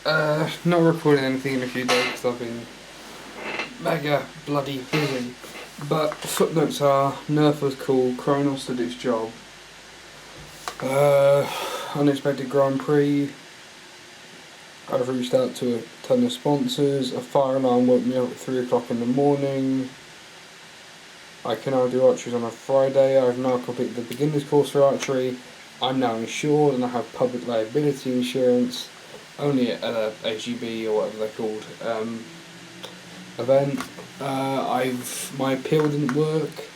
Not recording anything in a few days because I've been mega bloody busy. But footnotes are, Nerf was cool, Kronos did its job. Unexpected Grand Prix. I've reached out to a ton of sponsors. A fire alarm woke me up at 3 o'clock in the morning. I can now do archery on a Friday. I've now completed the beginner's course for archery. I'm now insured and I have public liability insurance. Only at a AGB or whatever they're called event. My appeal didn't work.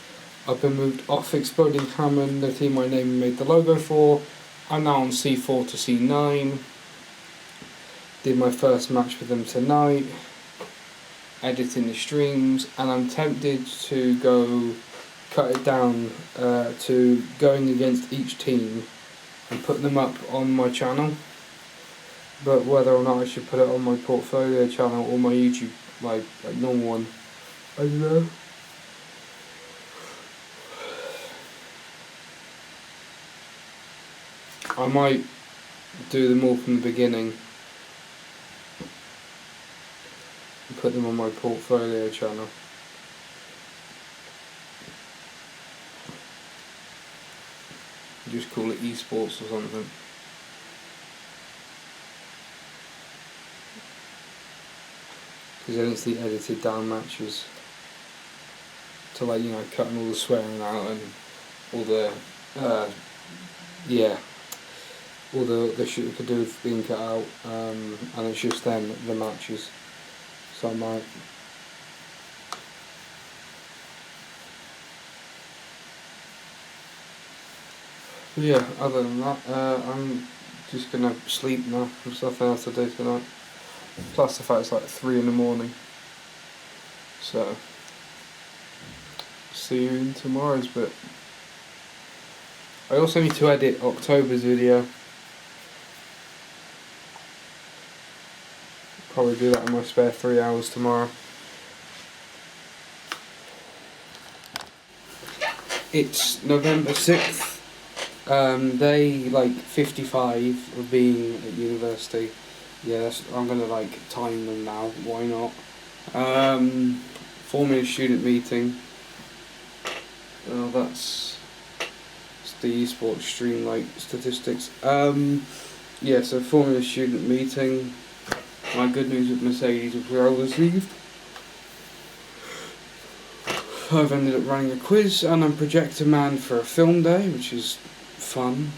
I've been moved off Exploding Hammond, the team I named and made the logo for. I'm now on C4 to C9. Did my first match with them tonight. Editing the streams, and I'm tempted to go cut it down to going against each team and put them up on my channel. But whether or not I should put it on my portfolio channel or my YouTube, like normal one, I don't know. I might do them all from the beginning and put them on my portfolio channel. Just call it esports or something. Because then it's the edited down matches. To cutting all the swearing out and all the all the shit you could do with being cut out, and it's just then the matches. So I might. But yeah, other than that, I'm just gonna sleep now. There's nothing else to do tonight. Plus the fact it's like 3 in the morning. So see you in tomorrow's bit. I also need to edit October's video. Probably do that in my spare 3 hours tomorrow. It's November 6th. Day 55 of being at university. Yeah, I'm gonna time them now. Why not? Forming a student meeting. That's the esports stream statistics. Yeah, so forming a student meeting. My good news with Mercedes was well received. I've ended up running a quiz and I'm projector man for a film day, which is fun.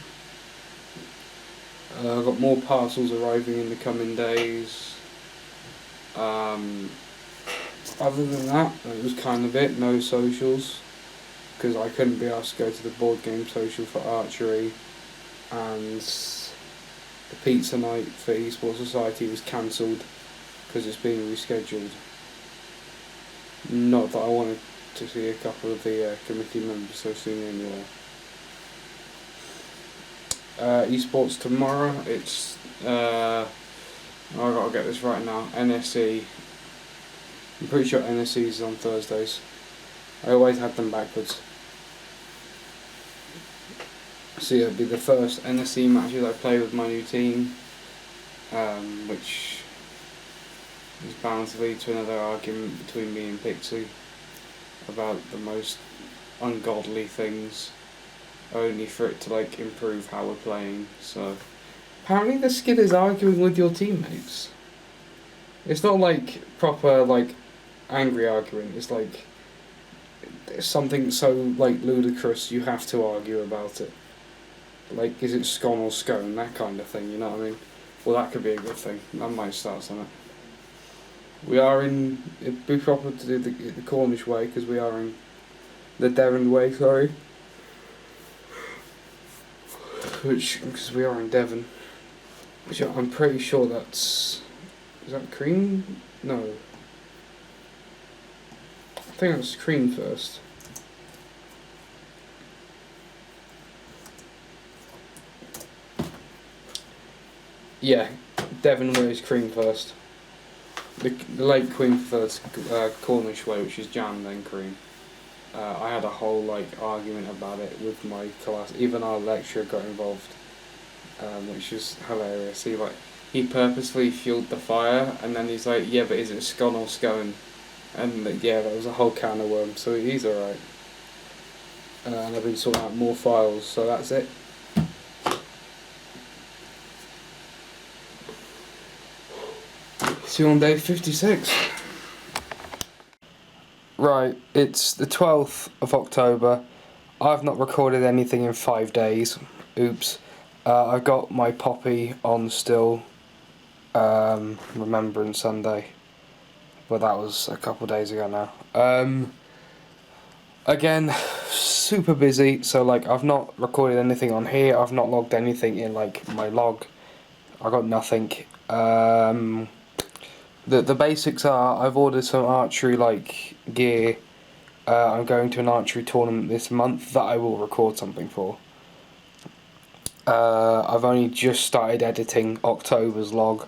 I've got more parcels arriving in the coming days. Other than that, it was kind of it. No socials, because I couldn't be asked to go to the board game social for archery, and the pizza night for Esports Society was cancelled because it's being rescheduled. Not that I wanted to see a couple of the committee members so soon anyway. Esports tomorrow, it's I gotta get this right now. NSE. I'm pretty sure NSE is on Thursdays. I always had them backwards. So yeah, it'll be the first NSE matches I play with my new team, which is bound to lead to another argument between me and Pixie about the most ungodly things, only for it to improve how we're playing. So apparently the skill is arguing with your teammates. It's not proper angry arguing. It's it's something so ludicrous you have to argue about it. Is it scone or scone, that kind of thing, you know what I mean? Well, that could be a good thing. That might start something. It'd be proper to do the Cornish way, because we are in the Devon way, sorry. Because we are in Devon. Which I'm pretty sure that's... Is that cream? No. I think that's cream first. Yeah, Devon way is cream first. The late Queen prefers Cornish way, which is jam then cream. I had a whole argument about it with my class. Even our lecturer got involved, which is hilarious. he purposefully fueled the fire, and then he's like, yeah, but is it scone or scone? And yeah, that was a whole can of worms, so he's alright. And I've been sorting out more files, so that's it. See you on day 56. Right, it's the 12th of October. I've not recorded anything in 5 days. Oops. I've got my poppy on still. Remembrance Sunday. But that was a couple days ago now. Again, super busy, so like I've not recorded anything on here, I've not logged anything in like my log. I got nothing. The basics are I've ordered some archery like gear. I'm going to an archery tournament this month that I will record something for. I've only just started editing October's log.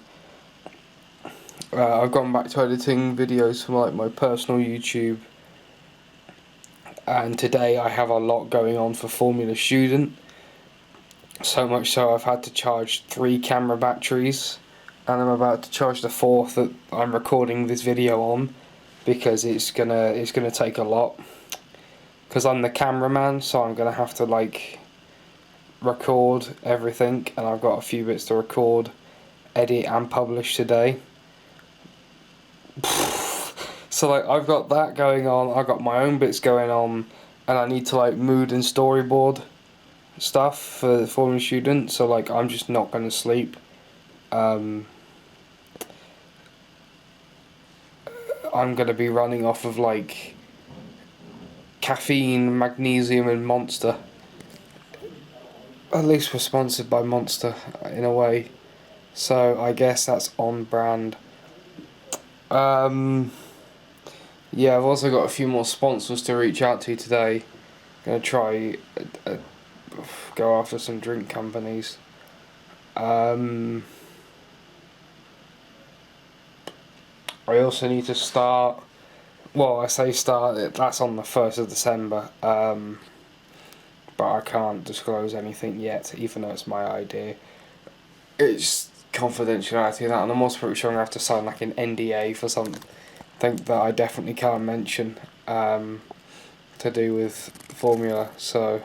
I've gone back to editing videos from like my personal YouTube, and today I have a lot going on for Formula Student. So much so I've had to charge 3 camera batteries, and I'm about to charge the 4th that I'm recording this video on, because it's gonna take a lot. Because I'm the cameraman, so I'm gonna have to like record everything, and I've got a few bits to record, edit and publish today. So like I've got that going on, I've got my own bits going on, and I need to like mood and storyboard stuff for the Formula Student, so like I'm just not going to sleep. I'm going to be running off of like caffeine, magnesium and Monster. At least we're sponsored by Monster in a way, so I guess that's on brand. Yeah, I've also got a few more sponsors to reach out to today. Gonna try go after some drink companies. I also need to start. Well, I say start. That's on the 1st of December. But I can't disclose anything yet, even though it's my idea. It's confidentiality that, and I'm also pretty sure I'm gonna have to sign like an NDA for something that I definitely can't mention. To do with Formula, so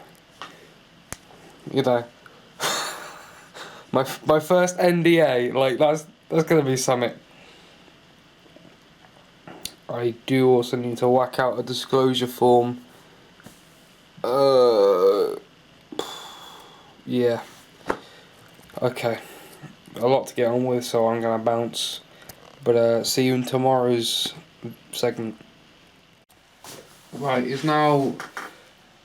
you know, my first NDA, like that's gonna be something. I do also need to whack out a disclosure form. Yeah. Okay. A lot to get on with, so I'm gonna bounce. But see you in tomorrow's segment. Right, it's now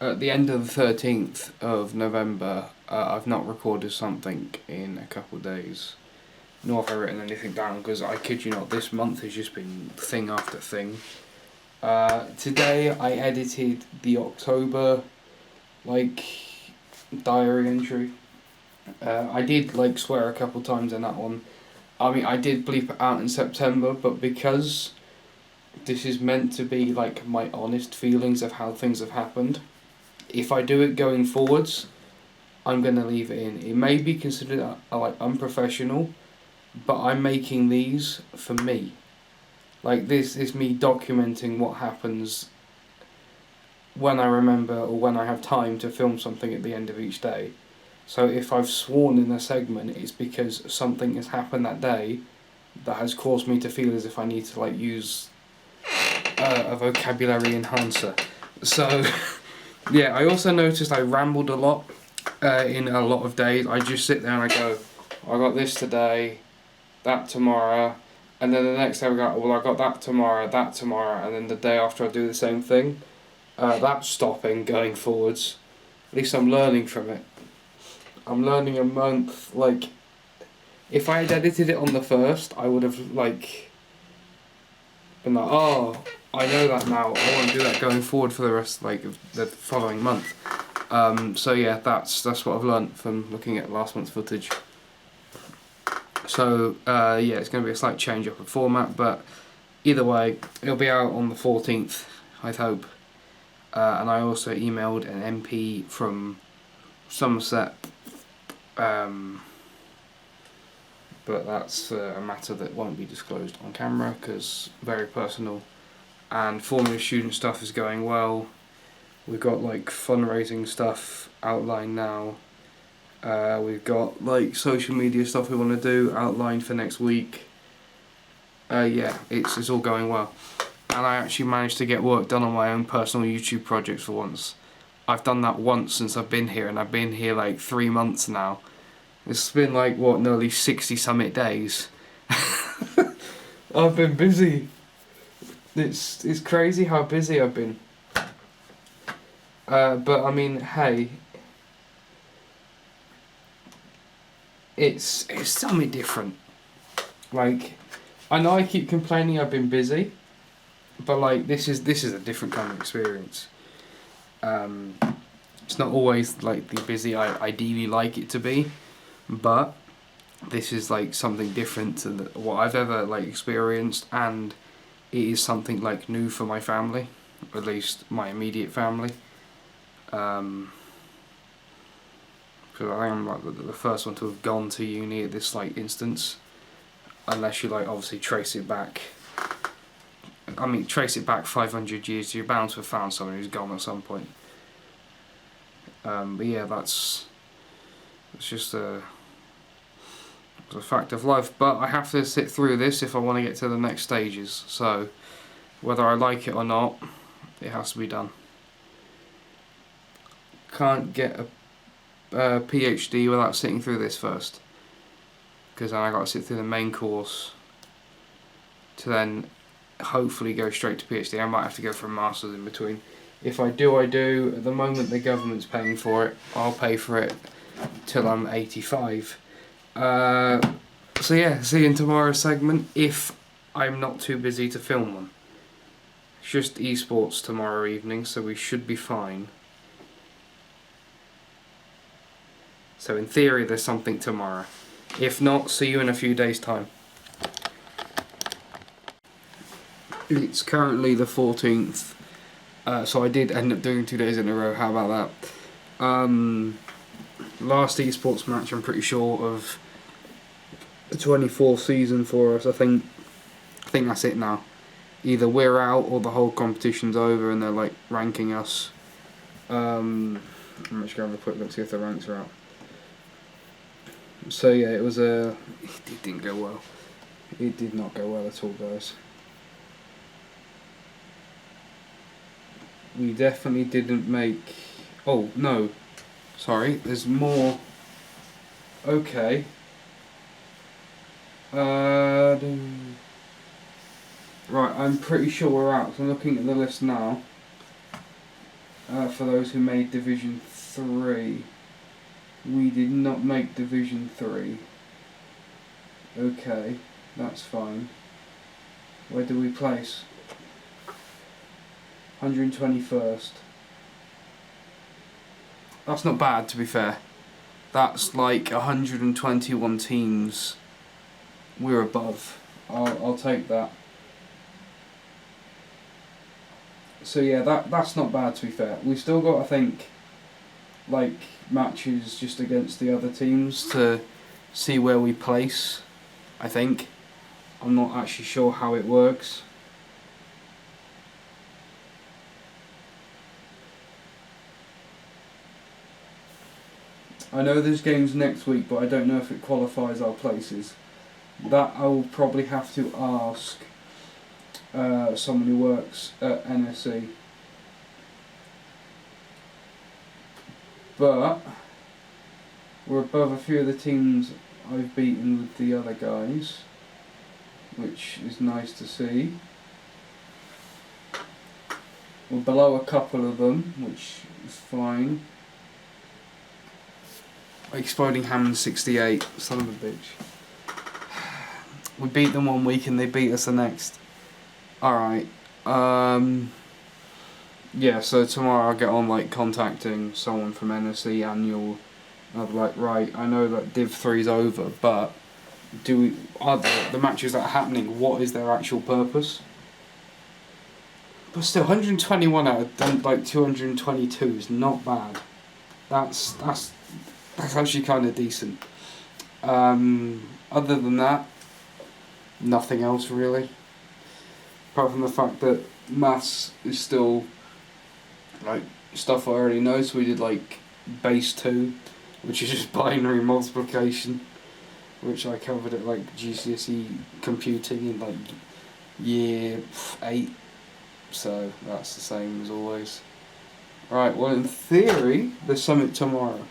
at the end of the 13th of November. I've not recorded something in a couple of days, nor have I written anything down, because I kid you not, this month has just been thing after thing. Today I edited the October like diary entry. I did like swear a couple times in that one. I mean, I did bleep it out in September, but because this is meant to be like my honest feelings of how things have happened, if I do it going forwards, I'm going to leave it in. It may be considered like unprofessional, but I'm making these for me. Like, this is me documenting what happens when I remember or when I have time to film something at the end of each day. So if I've sworn in a segment, it's because something has happened that day that has caused me to feel as if I need to like use a vocabulary enhancer. So yeah, I also noticed I rambled a lot in a lot of days. I just sit there and I go, I got this today, that tomorrow, and then the next day I go, well, I got that tomorrow, and then the day after I do the same thing. That's stopping going forwards. At least I'm learning from it. I'm learning a month. Like, if I had edited it on the 1st, I would have like been like, oh, I know that now. I want to do that going forward for the rest, like, of the following month. So yeah, that's what I've learnt from looking at last month's footage. So yeah, it's going to be a slight change up of format, but either way, it'll be out on the 14th, I'd hope. And I also emailed an MP from Somerset but that's a matter that won't be disclosed on camera because very personal. And Formula Student stuff is going well. We've got like fundraising stuff outlined now. We've got like social media stuff we want to do outlined for next week. Yeah, it's all going well. And I actually managed to get work done on my own personal YouTube projects for once. I've done that once since I've been here, and I've been here like 3 months now. It's been like, what, nearly 60 summit days. I've been busy. It's crazy how busy I've been. But I mean, hey, it's something different. Like, I know I keep complaining I've been busy, but like this is a different kind of experience. It's not always like the busy I ideally like it to be, but this is like something different to what I've ever like experienced, and it is something like new for my family, at least my immediate family. Because I think I'm like the first one to have gone to uni at this like instance, unless you like obviously trace it back. I mean, trace it back 500 years, you're bound to have found someone who's gone at some point. But yeah, it's just a fact of life. But I have to sit through this if I want to get to the next stages. So whether I like it or not, it has to be done. Can't get a PhD without sitting through this first, because then I got to sit through the main course to then hopefully go straight to PhD. I might have to go for a master's in between. If I do, I do. At the moment the government's paying for it. I'll pay for it till I'm 85. So yeah, see you in tomorrow's segment if I'm not too busy to film one. It's just esports tomorrow evening, so we should be fine. So in theory there's something tomorrow. If not, see you in a few days' time. It's currently the 14th, so I did end up doing 2 days in a row. How about that? Last esports match, I'm pretty sure, of the 24th season for us. I think that's it now. Either we're out or the whole competition's over and they're like ranking us. I'm just going to have a quick look to see if the ranks are out. So yeah, it didn't go well. It did not go well at all, guys. We definitely didn't make... Oh, no. Sorry, there's more... Okay. Right, I'm pretty sure we're out. So I'm looking at the list now. For those who made Division 3. We did not make Division 3. Okay, that's fine. Where do we place? 121st. That's not bad, to be fair. That's like 121 teams. We're above. I'll take that. So yeah, that's not bad, to be fair. We've still got, I think, like matches just against the other teams to see where we place, I think. I'm not actually sure how it works. I know there's games next week, but I don't know if it qualifies our places. That I will probably have to ask someone who works at NSE. But we're above a few of the teams I've beaten with the other guys, which is nice to see. We're below a couple of them, which is fine. Exploding Hammond 68, son of a bitch. We beat them 1 week and they beat us the next. Alright. Yeah, so tomorrow I'll get on like contacting someone from NSE Annual. I'll be like, right, I know that Div 3's over, but are the matches that are happening, what is their actual purpose? But still, 121 out of like 222 is not bad. That's actually kind of decent. Other than that, nothing else really. Apart from the fact that maths is still like stuff I already know, so we did like base 2, which is just binary multiplication, which I covered at like GCSE computing in like year 8, so that's the same as always. Right, well in theory there's something tomorrow,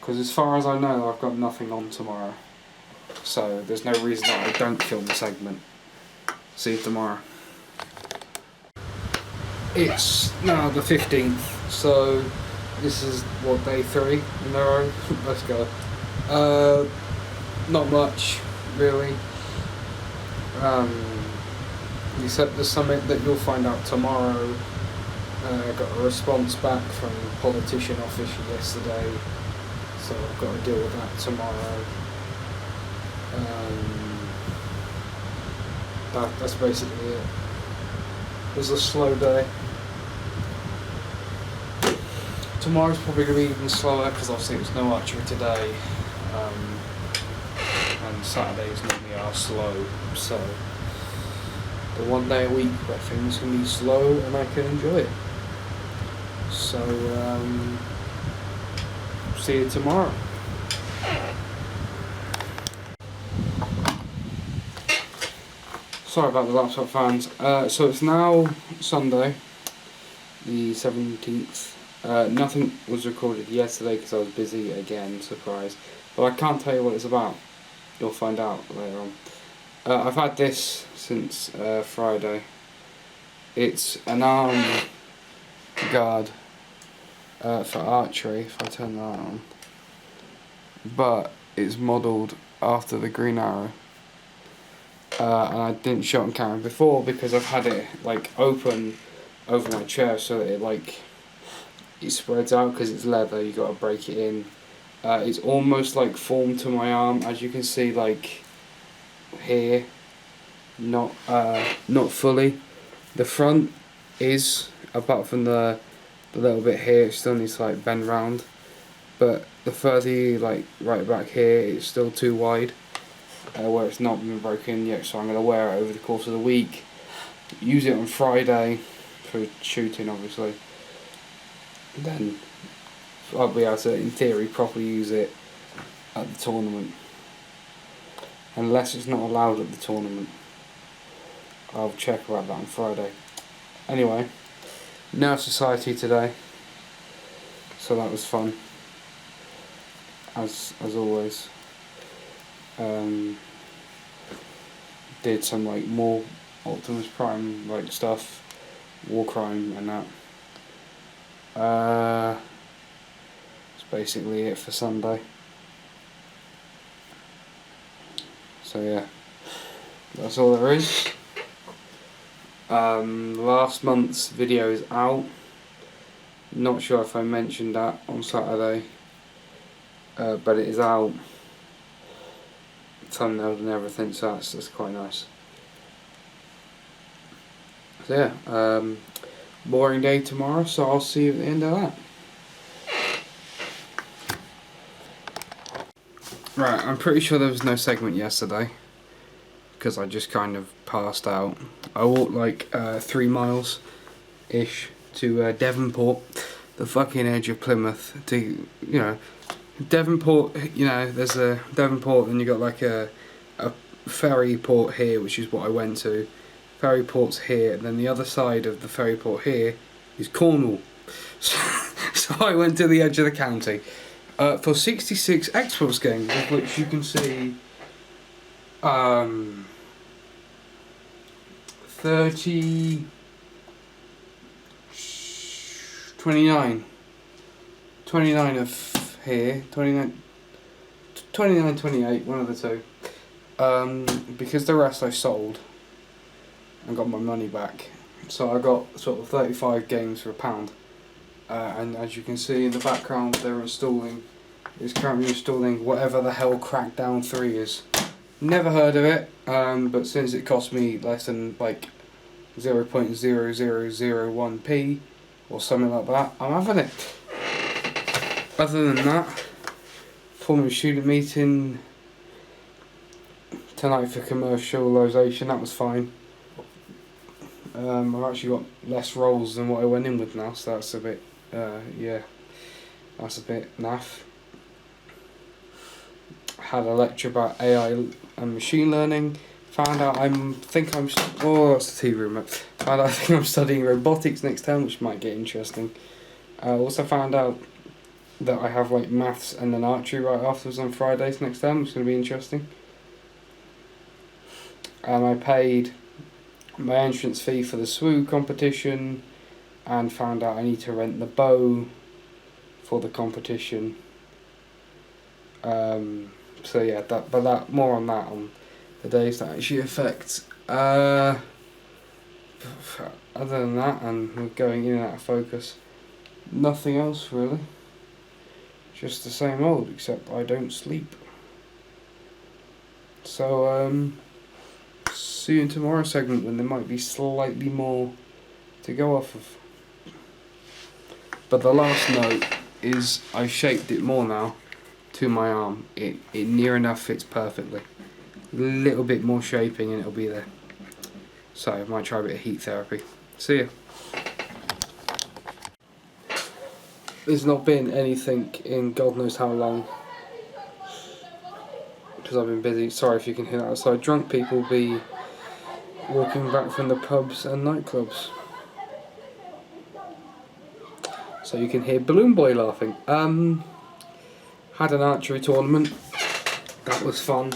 because as far as I know I've got nothing on tomorrow, so there's no reason that I don't film a segment. See you tomorrow. It's now the 15th, so this is what, day 3 in a row? Let's go. Not much really, except the summit that you'll find out tomorrow. Got a response back from the politician office yesterday, so I've got to deal with that tomorrow. That's basically it. It was a slow day. Tomorrow's probably going to be even slower because obviously there's no archery today, and Saturdays normally are slow, so the one day a week where things can be slow and I can enjoy it. So, see you tomorrow. Sorry about the laptop fans. So it's now Sunday, the 17th. Nothing was recorded yesterday because I was busy again, surprise. But I can't tell you what it's about. You'll find out later on. I've had this since Friday. It's an arm guard for archery, if I turn that on. But it's modelled after the green arrow. And I didn't show it on camera before because I've had it like open over my chair so that it spreads out because it's leather. You got to break it in. It's almost like formed to my arm, as you can see, like here, not fully. The front is, apart from the little bit here, it still needs to like bend round. But the further you like right back here, it's still too wide. Where it's not been broken yet, so I'm going to wear it over the course of the week. Use it on Friday for shooting, obviously. Then I'll be able to, in theory, properly use it at the tournament. Unless it's not allowed at the tournament. I'll check about that on Friday. Anyway, Nurse Society today, so that was fun. As always. Did some like more Optimus Prime like stuff, War Crime and that. That's basically it for Sunday. So yeah, that's all there is. Last month's video is out. Not sure if I mentioned that on Saturday, but it is out. Thumbnailed and everything, so that's quite nice. So yeah, boring day tomorrow, so I'll see you at the end of that. Right, I'm pretty sure there was no segment yesterday because I just kind of passed out. I walked like 3 miles ish to Devonport, the fucking edge of Plymouth, to, you know, Devonport, you know, there's a Devonport, and you got like a ferry port here, which is what I went to. Ferry port's here, and then the other side of the ferry port here is Cornwall. So I went to the edge of the county for 66 Xbox games, of which you can see 30, 29 of here, 29, 28, one of the two. Because the rest I sold and got my money back, so I got sort of 35 games for £1. And as you can see in the background, it's currently installing whatever the hell Crackdown 3 is. Never heard of it, but since it cost me less than like 0.0001p or something like that, I'm having it. Other than that, former student meeting tonight for commercialisation. That was fine. I've actually got less rolls than what I went in with now, so that's a bit, yeah, that's a bit naff. Had a lecture about AI and machine learning. Found out that's the TV remote. Found out I think I'm studying robotics next term, which might get interesting. Also found out that I have like maths and then archery right afterwards on Fridays next term, which is going to be interesting. And I paid my entrance fee for the SWU competition, and found out I need to rent the bow for the competition. So yeah, that more on that on the days that actually affect. Other than that, and we're going in and out of focus, nothing else really. Just the same old, except I don't sleep. So see you in tomorrow's segment when there might be slightly more to go off of. But the last note is I've shaped it more now to my arm. It near enough fits perfectly. A little bit more shaping and it'll be there. So I might try a bit of heat therapy. See ya. There's not been anything in God knows how long, because I've been busy. Sorry if you can hear that outside. Drunk people be walking back from the pubs and nightclubs. So you can hear Balloon Boy laughing. Had an archery tournament. That was fun.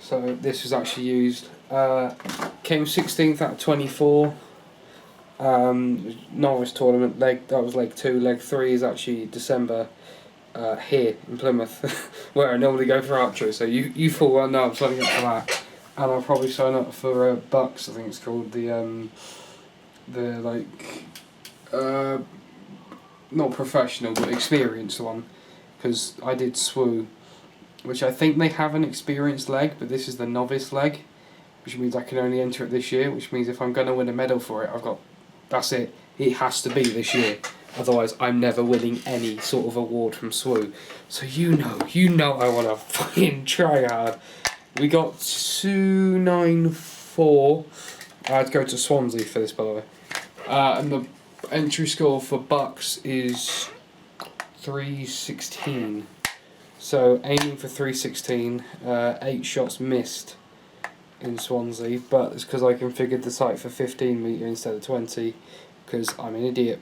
So this was actually used. Came 16th out of 24. Norwich tournament. That was leg 2. Leg 3 is actually December here in Plymouth, where I normally go for archery. So you full well know I'm signing up for that, and I'll probably sign up for Bucks. I think it's called not professional but experienced one, because I did SWU, which I think they have an experienced leg, but this is the novice leg, which means I can only enter it this year, which means if I'm going to win a medal for it, that's it. It has to be this year. Otherwise, I'm never winning any sort of award from SWU. So you know I want to fucking try hard. We got 294. I had to go to Swansea for this, by the way. And the entry score for Bucks is 316. So aiming for 316. 8 shots missed in Swansea, but it's because I configured the sight for 15 metre instead of 20, because I'm an idiot.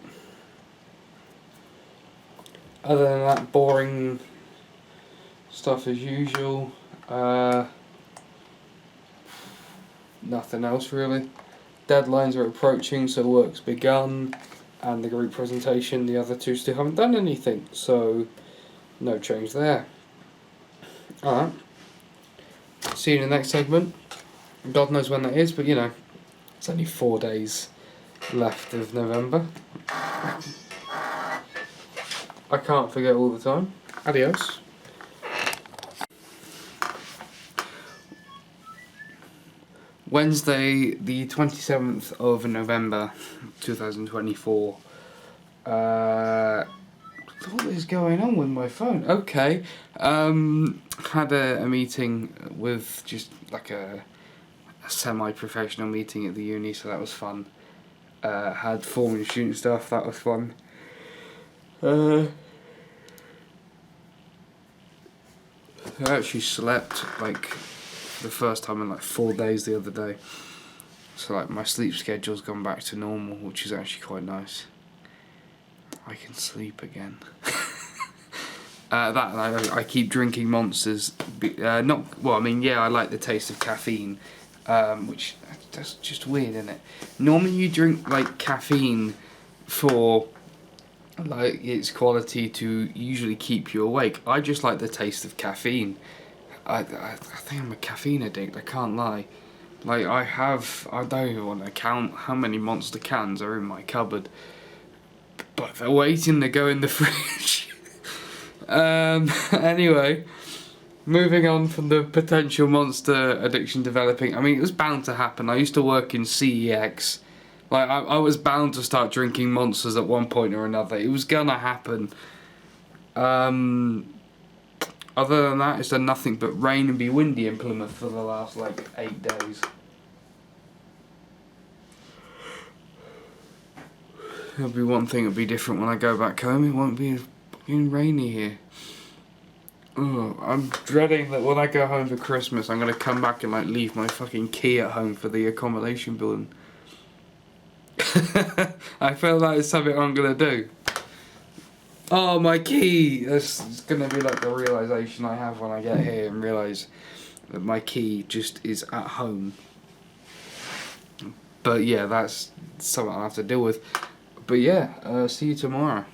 Other than that, boring stuff as usual. Nothing else really. Deadlines are approaching, so work's begun, and the group presentation, the other two still haven't done anything, so no change there. Alright, see you in the next segment. God knows when that is, but you know, it's only 4 days left of November. I can't forget all the time. Adios. Wednesday, the 27th of November, 2024. What is going on with my phone? Okay. Had a meeting with just like a semi-professional meeting at the uni, so that was fun. Had former student stuff, that was fun. I actually slept like the first time in like 4 days the other day, so like my sleep schedule's gone back to normal, which is actually quite nice. I can sleep again. I keep drinking Monsters. I like the taste of caffeine, which that's just weird, isn't it? Normally you drink like caffeine for like its quality to usually keep you awake. I just like the taste of caffeine. I think I'm a caffeine addict, I can't lie. Like I don't even want to count how many Monster cans are in my cupboard, but they're waiting to go in the fridge. Anyway, moving on from the potential Monster addiction developing, I mean, it was bound to happen. I used to work in CEX. Like, I was bound to start drinking Monsters at one point or another. It was gonna happen. I Other than that, it's done nothing but rain and be windy in Plymouth for the last like 8 days. There'll be one thing that'll be different when I go back home. It won't be fucking rainy here. Oh, I'm dreading that when I go home for Christmas, I'm gonna come back and like leave my fucking key at home for the accommodation building. I feel like it's something I'm gonna do. Oh, my key! It's gonna be like the realisation I have when I get here and realise that my key just is at home. But yeah, that's something I'll have to deal with. But yeah, see you tomorrow.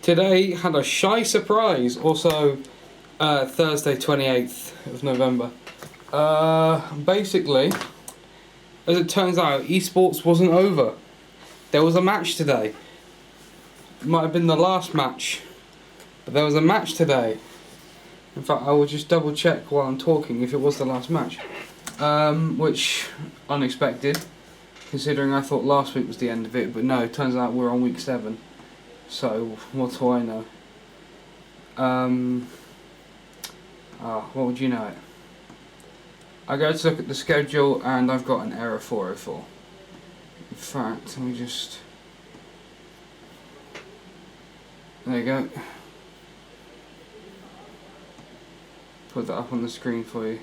Today had a shy surprise. Also, Thursday 28th of November. Basically, as it turns out, esports wasn't over. There was a match today. It might have been the last match, but there was a match today. In fact, I will just double check while I'm talking if it was the last match. Which, unexpected, considering I thought last week was the end of it, but no, it turns out we're on week 7. So, what do I know? What would you know it? I go to look at the schedule and I've got an error 404. In fact, let me just... There you go. Put that up on the screen for you.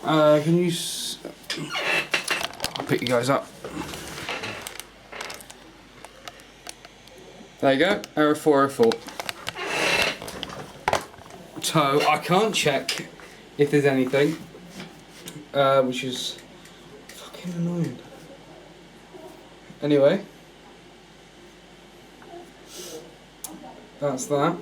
Can you... I'll pick you guys up. There you go, error 404. So, I can't check if there's anything, which is fucking annoying. Anyway, that's that.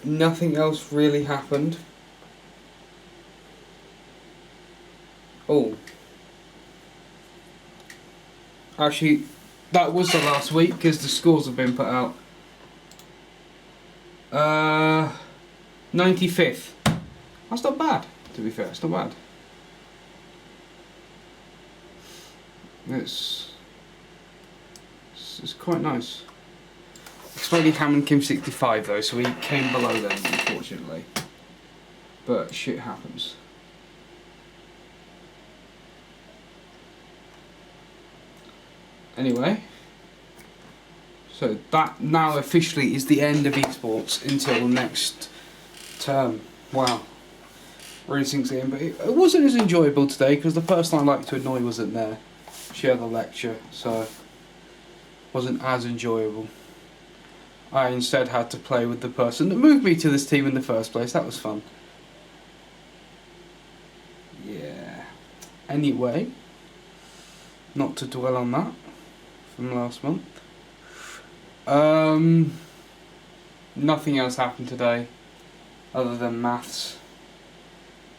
Nothing else really happened. Oh. Actually, that was the last week because the scores have been put out. 95th. That's not bad, to be fair. It's not bad. It's quite nice. Exploding Hammond came 65 though, so he came below them, unfortunately. But shit happens. Anyway, so that now officially is the end of esports until next term. Wow, really sinks in. But it wasn't as enjoyable today because the person I liked to annoy wasn't there. She had a lecture, so it wasn't as enjoyable. I instead had to play with the person that moved me to this team in the first place. That was fun. Yeah. Anyway, not to dwell on that from last month. Nothing else happened today other than maths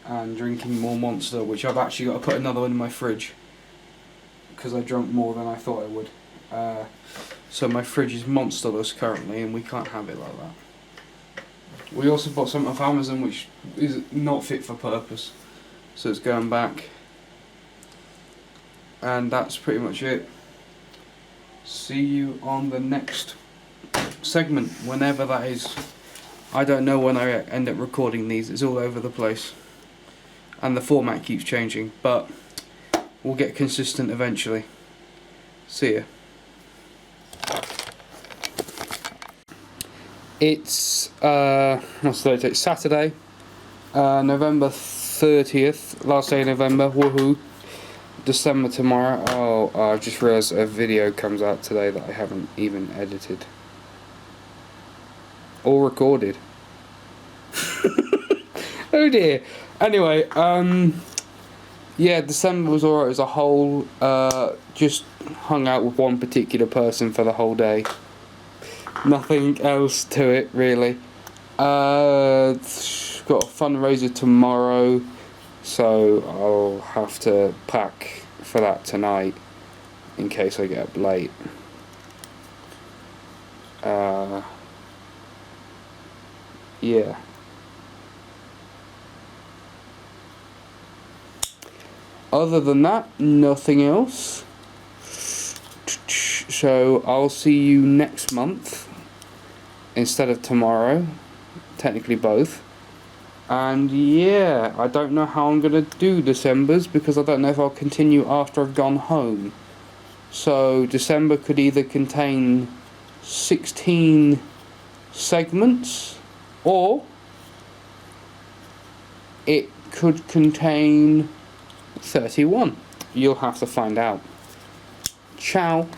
and drinking more Monster, which I've actually got to put another one in my fridge because I drank more than I thought I would. So my fridge is monsterless currently and we can't have it like that. We also bought something off Amazon which is not fit for purpose, so it's going back. And that's pretty much it. See you on the next segment, whenever that is. I don't know when I end up recording these, it's all over the place. And the format keeps changing, but we'll get consistent eventually. See ya. It's what's the date? It's Saturday, November 30th, last day of November. Woohoo! December tomorrow. Oh, I just realised a video comes out today that I haven't even edited or recorded. Oh dear. Anyway, yeah, December was alright as a whole. Just hung out with one particular person for the whole day. Nothing else to it really. Got a fundraiser tomorrow, so I'll have to pack for that tonight in case I get up late. Yeah. Other than that, nothing else. So I'll see you next month instead of tomorrow. Technically both. And yeah, I don't know how I'm going to do December's because I don't know if I'll continue after I've gone home. So December could either contain 16 segments or it could contain 31. You'll have to find out. Ciao.